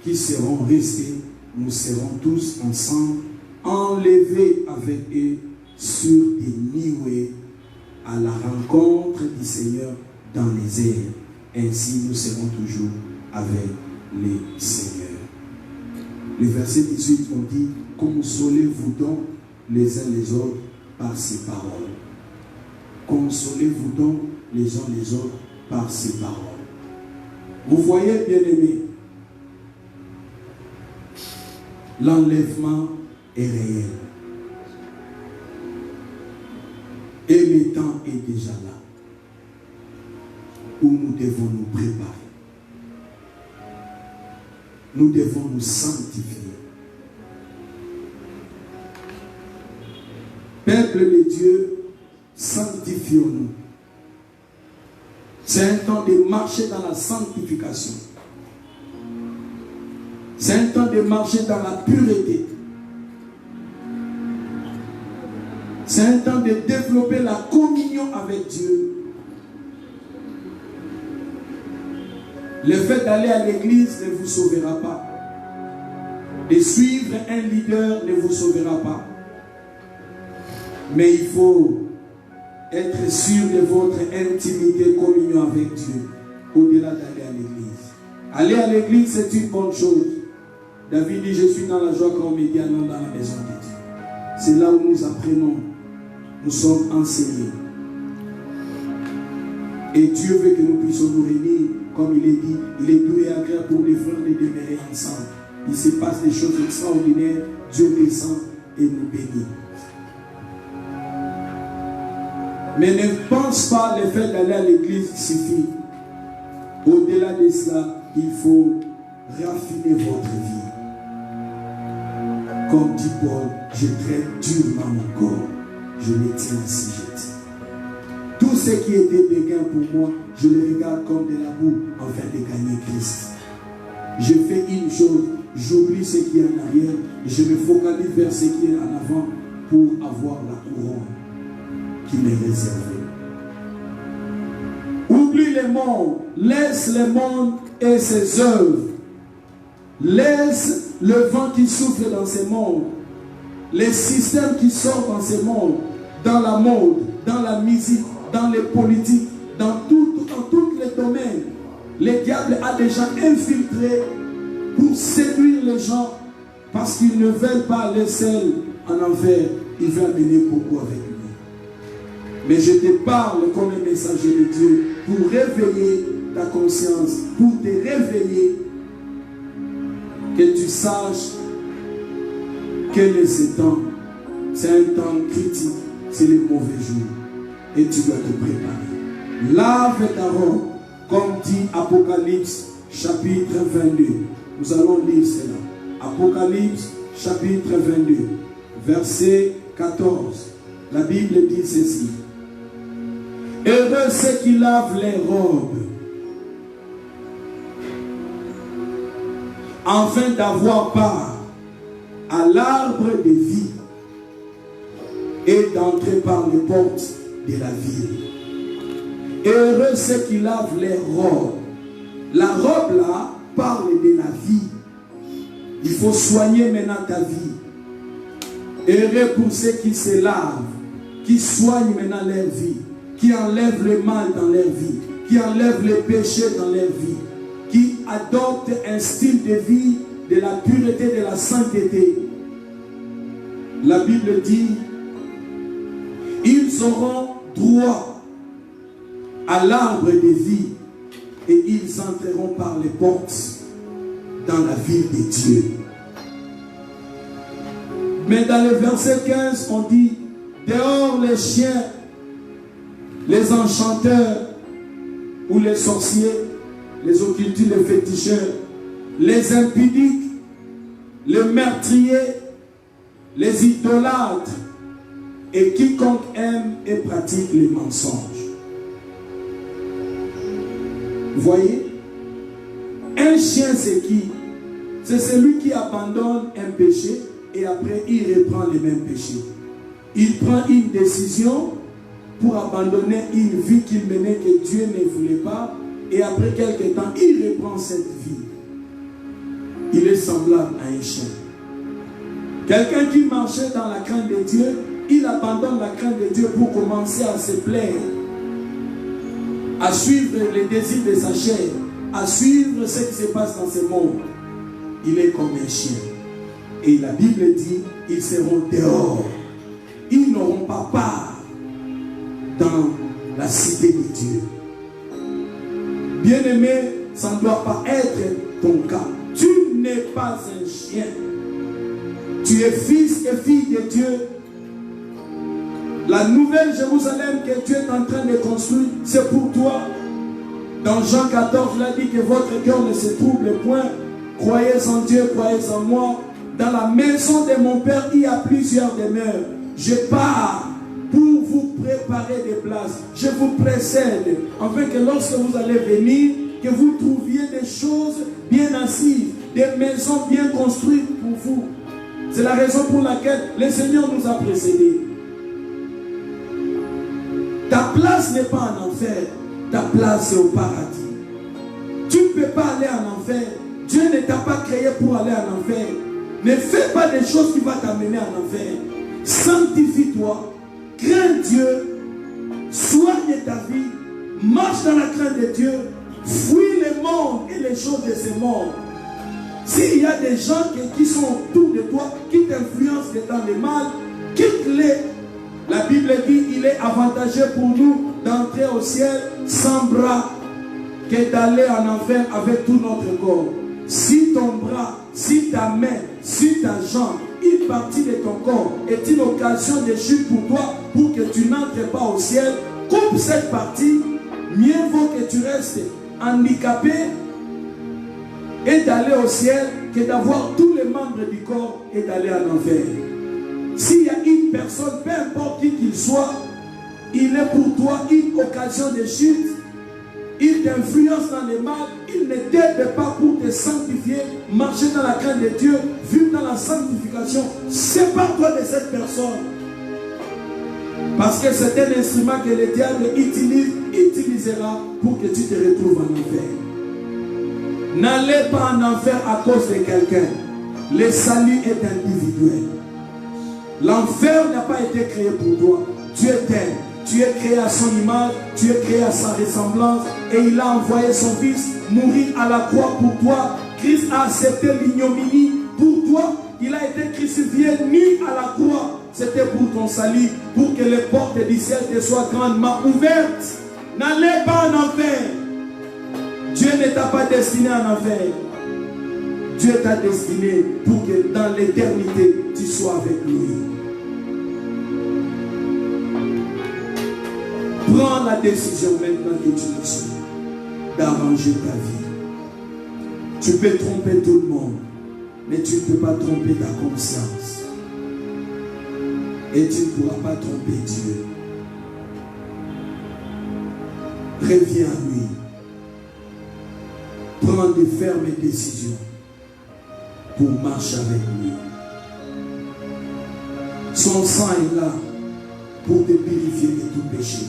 qui serons restés, nous serons tous ensemble enlevés avec eux sur des nuées à la rencontre du Seigneur dans les airs. Ainsi, nous serons toujours avec le Seigneur. Le verset 18, on dit: consolez-vous donc les uns les autres par ces paroles. Consolez-vous donc les uns les autres par ces paroles. Vous voyez, bien-aimés, l'enlèvement est réel. Et le temps est déjà là, où nous devons nous préparer. Nous devons nous sanctifier. Peuple de Dieu, sanctifions-nous. C'est un temps de marcher dans la sanctification. C'est un temps de marcher dans la pureté. C'est un temps de développer la communion avec Dieu. Le fait d'aller à l'église ne vous sauvera pas. De suivre un leader ne vous sauvera pas. Mais il faut être sûr de votre intimité, communion avec Dieu, au-delà d'aller à l'église. Aller à l'église, c'est une bonne chose. David dit: je suis dans la joie quand on me dit allons dans la maison de Dieu. C'est là où nous apprenons, nous sommes enseignés. Et Dieu veut que nous puissions nous réunir, comme il est dit, il est doux et agréable pour les frères de demeurer ensemble. il se passe des choses extraordinaires. Dieu descend et nous bénit. Mais ne pense pas le fait d'aller à l'église suffit. Au-delà de cela, il faut raffiner votre vie. Comme dit Paul, je traite durement mon corps. Je me tiens si je tiens. Tout ce qui était des gains pour moi, je le regarde comme de la boue afin de gagner Christ. Je fais une chose, j'oublie ce qui est en arrière et je me focalise vers ce qui est en avant pour avoir la couronne qui m'est réservée. Oublie le monde, laisse le monde et ses œuvres. Laisse le vent qui souffle dans ce monde, les systèmes qui sortent dans ce monde, dans la mode, dans la musique, dans les politiques, dans tous les domaines. Le diable a déjà infiltré pour séduire les gens parce qu'ils ne veulent pas aller seuls en enfer. Il veut amener beaucoup avec lui. Mais je te parle comme un messager de Dieu pour réveiller ta conscience, pour te réveiller, que tu saches quel est ce temps. C'est un temps critique, c'est le mauvais jour. Et tu dois te préparer. Lave ta robe, comme dit Apocalypse chapitre 22. Nous allons lire cela. Apocalypse chapitre 22, verset 14. La Bible dit ceci. Heureux ceux qui lavent les robes, afin d'avoir part à l'arbre de vie et d'entrer par les portes de la ville. Heureux ceux qui lavent les robes. La robe là parle de la vie. Il faut soigner maintenant ta vie. Heureux pour ceux qui se lavent, qui soignent maintenant leur vie, qui enlèvent le mal dans leur vie, qui enlèvent les péchés dans leur vie, qui adoptent un style de vie de la pureté, de la sainteté. La Bible dit, ils auront droit à l'arbre de vie et ils entreront par les portes dans la ville de Dieu. Mais dans le verset 15, on dit, dehors les chiens, les enchanteurs ou les sorciers, les occultistes, les féticheurs, les impudiques, les meurtriers, les idolâtres et quiconque aime et pratique les mensonges. Vous voyez? Un chien, c'est qui? C'est celui qui abandonne un péché et après il reprend les mêmes péchés. Il prend une décision pour abandonner une vie qu'il menait que Dieu ne voulait pas et après quelque temps, il reprend cette vie. Il est semblable à un chien. Quelqu'un qui marchait dans la crainte de Dieu, il abandonne la crainte de Dieu pour commencer à se plaire, à suivre les désirs de sa chair, à suivre ce qui se passe dans ce monde. Il est comme un chien. Et la Bible dit, ils seront dehors. Ils n'auront pas part dans la cité de Dieu. Bien-aimé, ça ne doit pas être ton cas. Tu n'es pas un chien. Tu es fils et fille de Dieu. La nouvelle Jérusalem que Dieu est en train de construire, c'est pour toi. Dans Jean 14, il a dit que votre cœur ne se trouble point. Croyez en Dieu, croyez en moi. Dans la maison de mon Père, il y a plusieurs demeures. Je pars pour vous préparer des places. Je vous précède, afin que lorsque vous allez venir, que vous trouviez des choses bien assises, des maisons bien construites pour vous. C'est la raison pour laquelle le Seigneur nous a précédés. Ta place n'est pas en enfer, ta place est au paradis. Tu ne peux pas aller en enfer. Dieu ne t'a pas créé pour aller en enfer. Ne fais pas des choses qui vont t'amener en enfer. Sanctifie-toi, crains Dieu, soigne ta vie, marche dans la crainte de Dieu, fuis le monde et les choses de ce monde. S'il y a des gens qui sont autour de toi, qui t'influencent dans le mal, quitte-les. La Bible dit il est avantageux pour nous d'entrer au ciel sans bras que d'aller en enfer avec tout notre corps. Si ton bras, si ta main, si ta jambe, une partie de ton corps est une occasion de chute pour toi, pour que tu n'entres pas au ciel, coupe cette partie. Mieux vaut que tu restes handicapé et d'aller au ciel que d'avoir tous les membres du corps et d'aller en enfer. S'il y a une personne, peu importe qui qu'il soit, il est pour toi une occasion de chute, il t'influence dans le mal, il ne t'aide pas pour te sanctifier, marcher dans la crainte de Dieu, vivre dans la sanctification. Sépare-toi de cette personne. Parce que c'est un instrument que le diable utilisera pour que tu te retrouves en enfer. N'allez pas en enfer à cause de quelqu'un. Le salut est individuel. L'enfer n'a pas été créé pour toi. Dieu t'aime. Tu es créé à son image, tu es créé à sa ressemblance, et il a envoyé son fils mourir à la croix pour toi. Christ a accepté l'ignominie pour toi. Il a été crucifié nu à la croix. C'était pour ton salut, pour que les portes du ciel te soient grandement ouvertes. N'allez pas en enfer. Dieu ne t'a pas destiné en enfer. Dieu t'a destiné pour que dans l'éternité, tu sois avec lui. Prends la décision maintenant que tu le suis, d'arranger ta vie. Tu peux tromper tout le monde, mais tu ne peux pas tromper ta conscience. Et tu ne pourras pas tromper Dieu. Reviens à lui. Prends de fermes décisions pour marcher avec lui. Son sang est là pour te purifier de tout péché.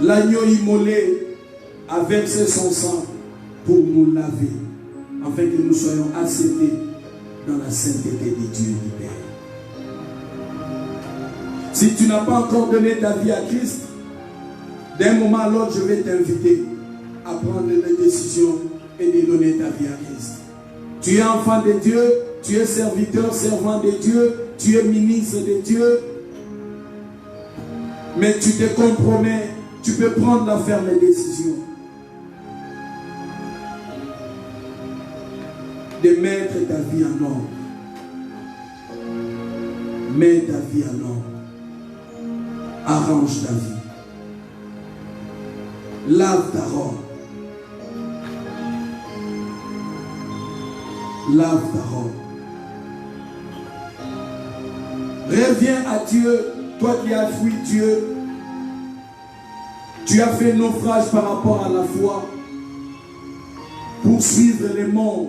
L'agneau immolé a versé son sang pour nous laver, afin que nous soyons acceptés dans la sainteté de Dieu du Père. Si tu n'as pas encore donné ta vie à Christ, d'un moment à l'autre, je vais t'inviter à prendre des décisions et de donner ta vie à Christ. Tu es enfant de Dieu, tu es serviteur, servant de Dieu, tu es ministre de Dieu, mais tu te compromets. Tu peux prendre la ferme décision de mettre ta vie en ordre. Mets ta vie en ordre. Arrange ta vie. Lave ta robe. Lave ta robe. Reviens à Dieu, toi qui as fui Dieu. Tu as fait naufrage par rapport à la foi pour suivre le monde.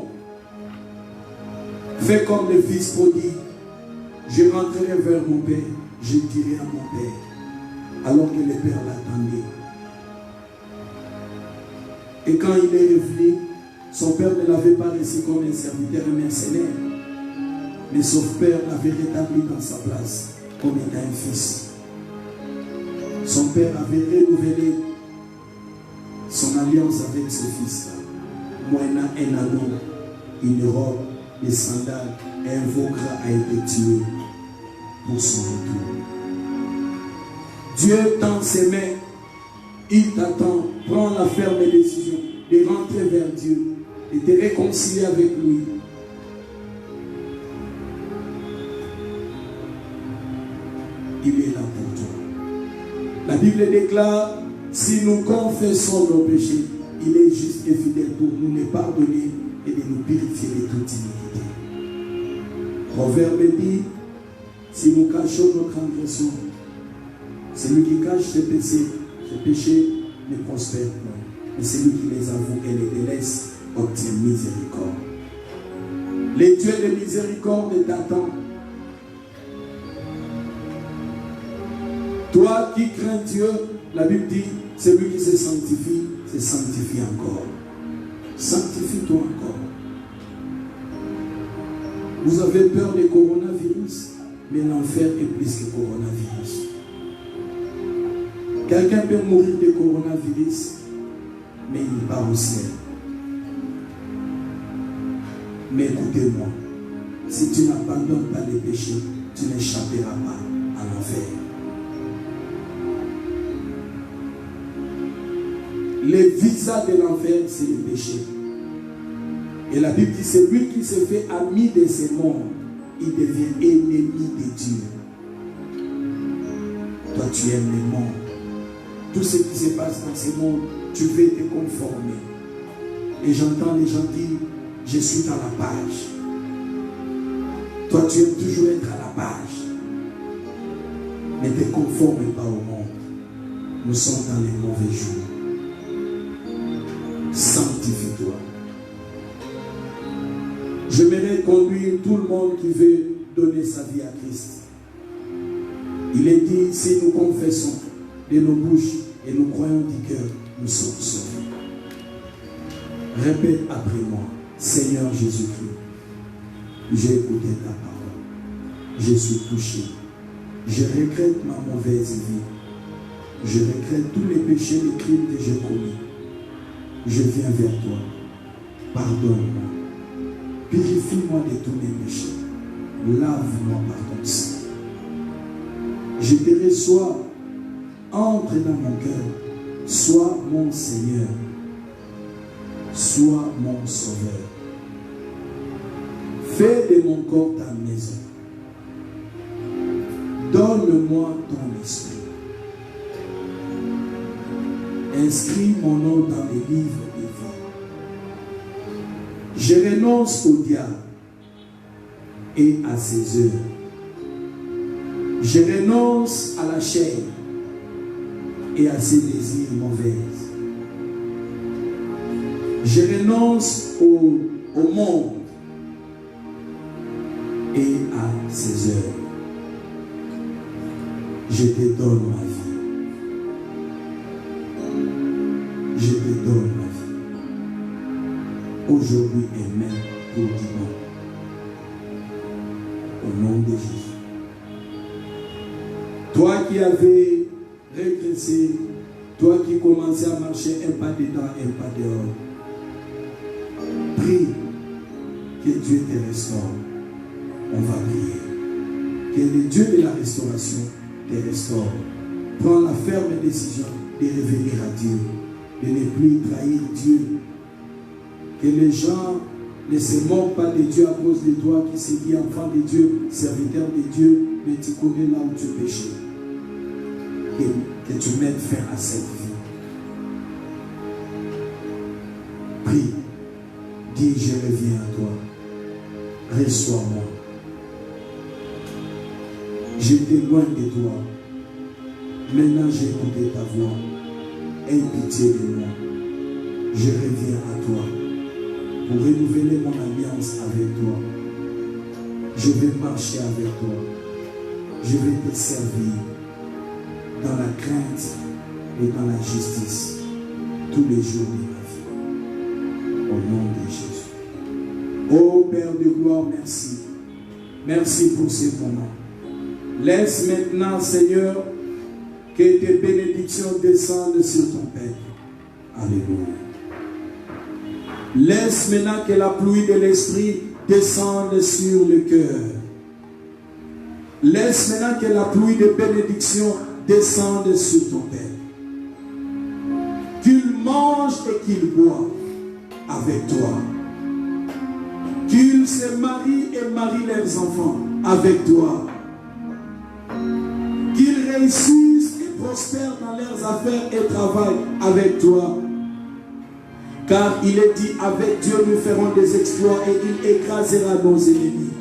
Fais comme le fils prodigue. Je rentrerai vers mon père, je dirai à mon père, alors que le père l'attendait. Et quand il est revenu, son père ne l'avait pas laissé comme un serviteur, un mercenaire. Mais son père l'avait rétabli dans sa place, comme étant un fils. Son père avait renouvelé son alliance avec ce fils-là. Moyennant un anneau, une robe, des sandales, et un veau gras a été tué pour son retour. Dieu tend ses mains, il t'attend. Prends la ferme décision de rentrer vers Dieu et de te réconcilier avec lui. Il est là pour toi. La Bible déclare, si nous confessons nos péchés, il est juste et fidèle pour nous les pardonner et de nous purifier de toute iniquité. Proverbe dit, si nous cachons nos transgressions, celui qui cache ses péchés ne prospère pas. Mais celui qui les avoue et les délaisse obtient miséricorde. Le Dieu de miséricorde t'attend. Toi qui crains Dieu, la Bible dit, celui qui se sanctifie encore. Sanctifie-toi encore. Vous avez peur du coronavirus, mais l'enfer est plus que coronavirus. Quelqu'un peut mourir de coronavirus, mais il part au ciel. Mais écoutez-moi, si tu n'abandonnes pas les péchés, tu n'échapperas pas à l'enfer. Le visa de l'enfer, c'est le péché. Et la Bible dit, c'est lui qui se fait ami de ce monde, il devient ennemi de Dieu. Toi, tu aimes le monde. Tout ce qui se passe dans ce monde, tu veux te conformer. Et j'entends les gens dire, je suis dans la page. Toi, tu aimes toujours être à la page. Ne te conforme pas au monde. Nous sommes dans les mauvais jours. Sanctifie-toi. J'aimerais conduire tout le monde qui veut donner sa vie à Christ. Il est dit, si nous confessons de nos bouches et nous croyons du cœur, nous sommes sauvés. Répète après moi, Seigneur Jésus-Christ, j'ai écouté ta parole. Je suis touché. Je regrette ma mauvaise vie. Je regrette tous les péchés, les crimes que j'ai commis. Je viens vers toi. Pardonne-moi. Purifie-moi de tous mes péchés. Lave-moi par ton sang. Je te reçois. Entre dans mon cœur. Sois mon Seigneur. Sois mon Sauveur. Fais de mon corps ta maison. Donne-moi ton esprit. Inscris mon nom dans les livres de vie. Je renonce au diable et à ses œuvres. Je renonce à la chair et à ses désirs mauvais. Je renonce au monde et à ses œuvres. Je te donne ma vie. Je te donne ma vie. Aujourd'hui et même pour dimanche. Au nom de Jésus. Toi qui avais régressé, toi qui commençais à marcher un pas dedans, un pas dehors, prie que Dieu te restaure. On va prier. Que le Dieu de la restauration te restaure. Prends la ferme décision de revenir à Dieu, de ne plus trahir Dieu. Que les gens ne se moquent pas de Dieu à cause de toi qui se dit enfant de Dieu, serviteur de Dieu, mais tu connais là où tu péchais. Que tu mettes fin à cette vie. Prie. Dis, je reviens à toi. Reçois-moi. J'étais loin de toi. Maintenant, j'ai écouté ta voix. Aie pitié de moi. Je reviens à toi pour renouveler mon alliance avec toi. Je vais marcher avec toi. Je vais te servir dans la crainte et dans la justice tous les jours de ma vie. Au nom de Jésus. Oh Père de gloire, merci. Merci pour ce moment. Laisse maintenant, Seigneur, que tes bénédictions descendent sur ton peuple. Alléluia. Laisse maintenant que la pluie de l'Esprit descende sur le cœur. Laisse maintenant que la pluie de bénédiction descende sur ton peuple. Qu'il mange et qu'il boit avec toi. Qu'ils se marient et marient leurs enfants avec toi. Qu'ils réussissent et prospèrent dans leurs affaires et travaillent avec toi. Car il est dit, avec Dieu nous ferons des exploits et il écrasera nos ennemis.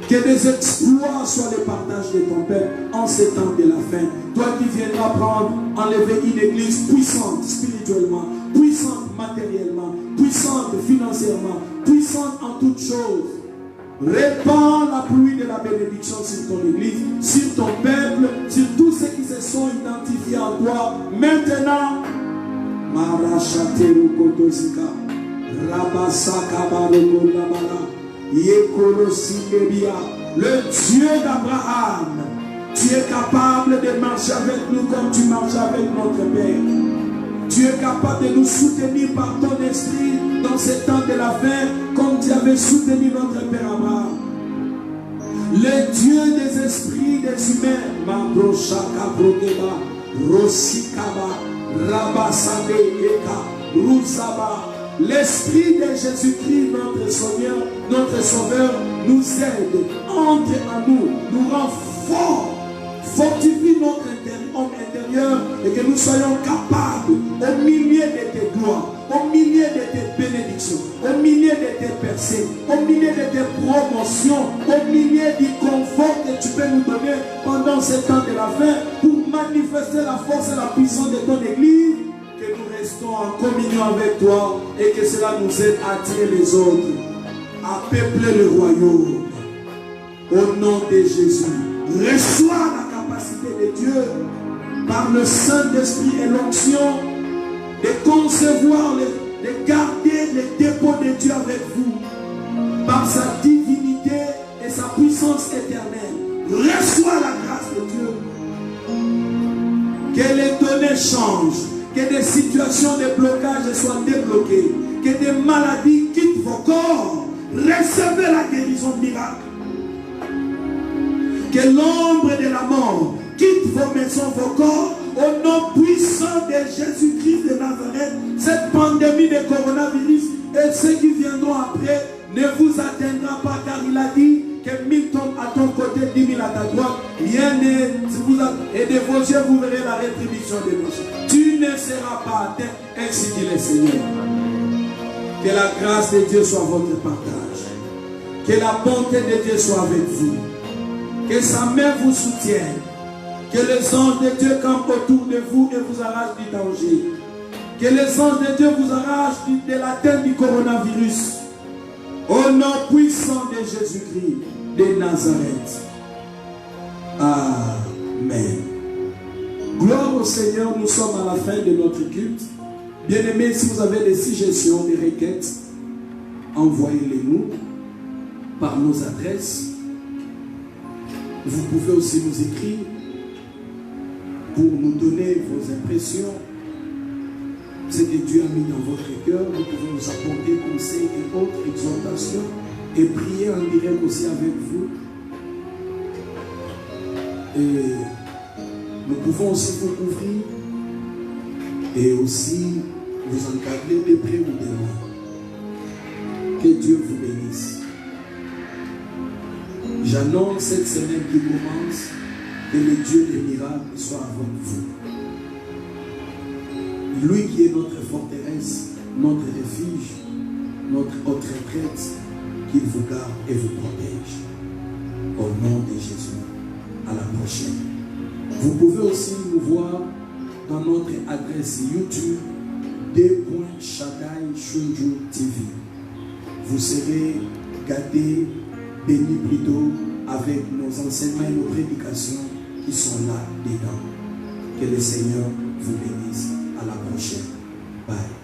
Que des exploits soient le partage de ton peuple en ces temps de la fin. Toi qui viendras enlever une église puissante spirituellement, puissante matériellement, puissante financièrement, puissante en toutes choses. Répands la pluie de la bénédiction sur ton église, sur ton peuple, sur tous ceux qui se sont identifiés en toi. Maintenant, Marachatero Kotosika, Rabasaka Barokolabala, Yekolosibebia, le Dieu d'Abraham, tu es capable de marcher avec nous comme tu marches avec notre Père. Tu es capable de nous soutenir par ton esprit dans ces temps de la fin, comme tu avais soutenu notre Père Abraham. Le Dieu des esprits des humains, Mabroshaka Prokeba, Rosikaba, Rabasade, Eka, Rousaba. L'Esprit de Jésus-Christ, notre Sauveur, nous aide, entre en nous, nous rend forts, fortifie notre homme intérieur et que nous soyons capables, au milieu de tes gloires, au milieu de tes bénédictions, au milieu de tes percées, au milieu de tes promotions, au milieu du confort que tu peux nous donner pendant ce temps de la fin pour manifester la force et la puissance de ton Église, que nous restons en communion avec toi et que cela nous aide à attirer les autres, à peupler le royaume. Au nom de Jésus, reçois la capacité de Dieu par le Saint-Esprit et l'onction de concevoir, de garder les dépôts de Dieu avec vous par sa divinité et sa puissance éternelle. Reçois la grâce de Dieu. Que les données changent, que des situations de blocage soient débloquées, que des maladies quittent vos corps. Recevez la guérison miracle. Que l'ombre de la mort quitte vos maisons, vos corps, au nom puissant de Jésus-Christ de Nazareth. Cette pandémie de coronavirus et ceux qui viendront après ne vous atteindra pas, car il a dit que 1000 tombent à ton côté, 10 000 à ta droite. Rien ne vous et de vos yeux vous verrez la rétribution des péchés. Tu ne seras pas atteint, ainsi dit le Seigneur. Que la grâce de Dieu soit votre partage. Que la bonté de Dieu soit avec vous. Que sa main vous soutienne. Que les anges de Dieu campent autour de vous et vous arrachent du danger. Que les anges de Dieu vous arrachent de l'atteinte du coronavirus. Au nom puissant de Jésus-Christ de Nazareth. Amen. Gloire au Seigneur, nous sommes à la fin de notre culte. Bien-aimés, si vous avez des suggestions, des requêtes, envoyez-les-nous par nos adresses. Vous pouvez aussi nous écrire pour nous donner vos impressions, ce que Dieu a mis dans votre cœur. Nous pouvons vous apporter conseils et autres exhortations et prier en direct aussi avec vous. Et nous pouvons aussi vous couvrir et aussi vous encadrer de près ou de loin. Que Dieu vous bénisse. J'annonce cette semaine qui commence que le Dieu des miracles soit avec vous. Lui qui est notre forteresse, notre refuge, notre haute retraite, qu'il vous garde et vous protège. Au nom de Jésus. À la prochaine. Vous pouvez aussi nous voir dans notre adresse YouTube d.Shaddai Shunju TV. Vous serez gâtés, bénis plutôt avec nos enseignements et nos prédications qui sont là dedans. Que le Seigneur vous bénisse. À la prochaine. Bye.